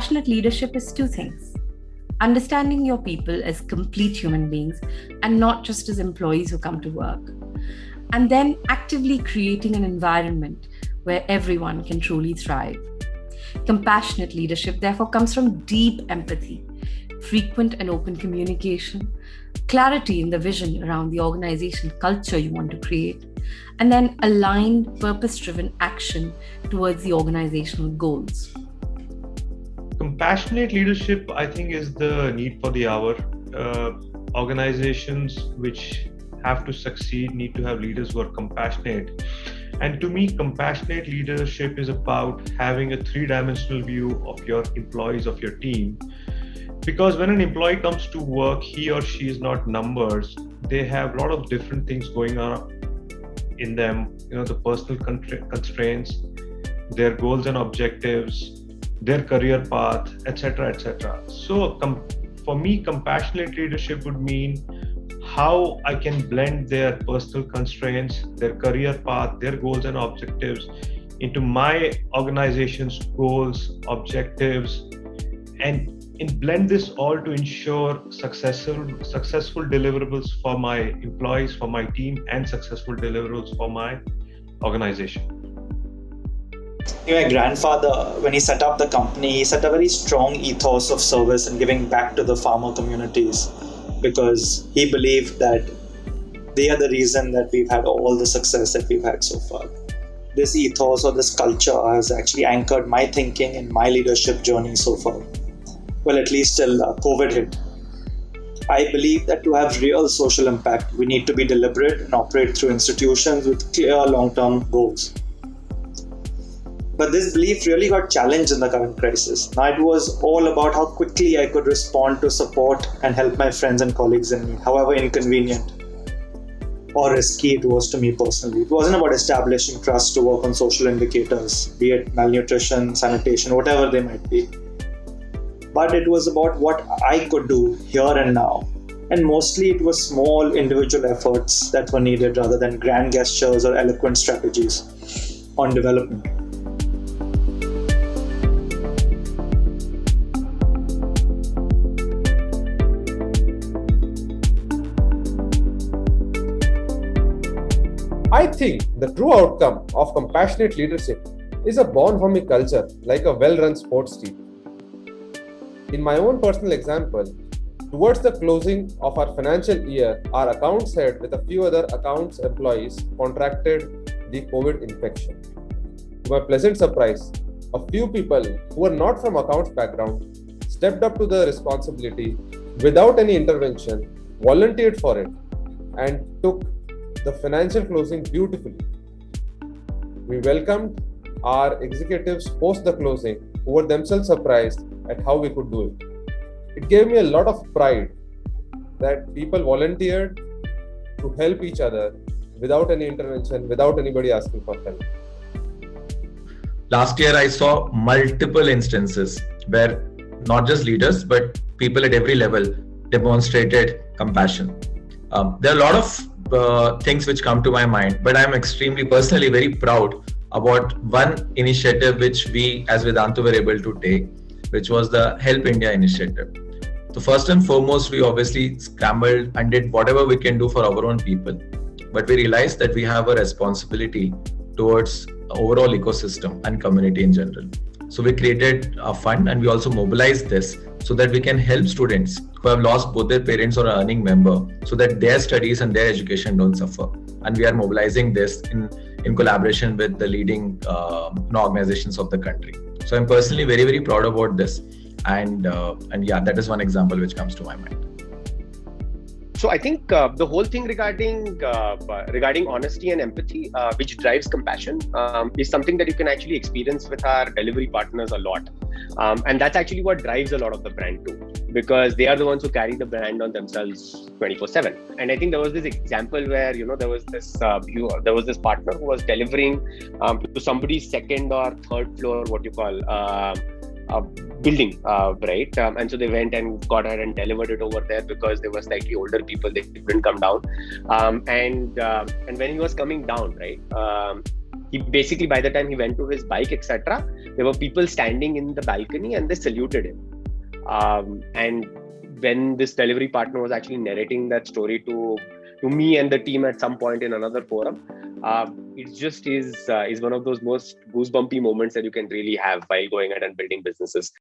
Compassionate leadership is two things: understanding your people as complete human beings and not just as employees who come to work, and then actively creating an environment where everyone can truly thrive. Compassionate leadership, therefore, comes from deep empathy, frequent and open communication, clarity in the vision around the organization culture you want to create, and then aligned, purpose-driven action towards the organizational goals. Compassionate leadership, I think, is the need for the hour. Organizations which have to succeed need to have leaders who are compassionate. And to me, compassionate leadership is about having a three-dimensional view of your employees, of your team. Because when an employee comes to work, he or she is not numbers. They have a lot of different things going on in them, the personal constraints, their goals and objectives, their career path, etc., etc. So for me, compassionate leadership would mean how I can blend their personal constraints, their career path, their goals and objectives into my organization's goals, objectives, and blend this all to ensure successful deliverables for my employees, for my team, and successful deliverables for my organization. My grandfather, when he set up the company, he set a very strong ethos of service and giving back to the farmer communities, because he believed that they are the reason that we've had all the success that we've had so far. This ethos or this culture has actually anchored my thinking and my leadership journey so far. Well, at least till COVID hit. I believe that to have real social impact, we need to be deliberate and operate through institutions with clear long-term goals. But this belief really got challenged in the current crisis. Now it was all about how quickly I could respond to support and help my friends and colleagues in need, however inconvenient or risky it was to me personally. It wasn't about establishing trust to work on social indicators, be it malnutrition, sanitation, whatever they might be. But it was about what I could do here and now. And mostly it was small individual efforts that were needed rather than grand gestures or eloquent strategies on development. I think the true outcome of compassionate leadership is a born-from culture like a well-run sports team. In my own personal example, towards the closing of our financial year, our accounts head with a few other accounts employees contracted the COVID infection. To my pleasant surprise, a few people who were not from accounts background stepped up to the responsibility without any intervention, volunteered for it, and took the financial closing beautifully. We welcomed our executives post the closing, who were themselves surprised at how we could do it. It gave me a lot of pride that people volunteered to help each other without any intervention, without anybody asking for help. Last year, I saw multiple instances where not just leaders, but people at every level demonstrated compassion. There are a lot of things which come to my mind, but I'm extremely personally very proud about one initiative which we as Vedanta were able to take, which was the Help India initiative. So first and foremost, we obviously scrambled and did whatever we can do for our own people. But we realized that we have a responsibility towards overall ecosystem and community in general. So we created a fund and we also mobilized this so that we can help students who have lost both their parents or an earning member so that their studies and their education don't suffer. And we are mobilizing this in collaboration with the leading organizations of the country. So I'm personally very, very proud about this. And yeah, that is one example which comes to my mind. So I think the whole thing regarding honesty and empathy, which drives compassion, is something that you can actually experience with our delivery partners a lot. And that's actually what drives a lot of the brand too, because they are the ones who carry the brand on themselves 24/7. And I think there was this example where, there was this partner who was delivering to somebody's second or third floor, building, right? And so they went and got her and delivered it over there because they were slightly older people, they couldn't come down. And when he was coming down, right, He basically, by the time he went to his bike, etc., there were people standing in the balcony and they saluted him. And when this delivery partner was actually narrating that story to me and the team at some point in another forum, it just is one of those most goosebumpy moments that you can really have while going ahead and building businesses.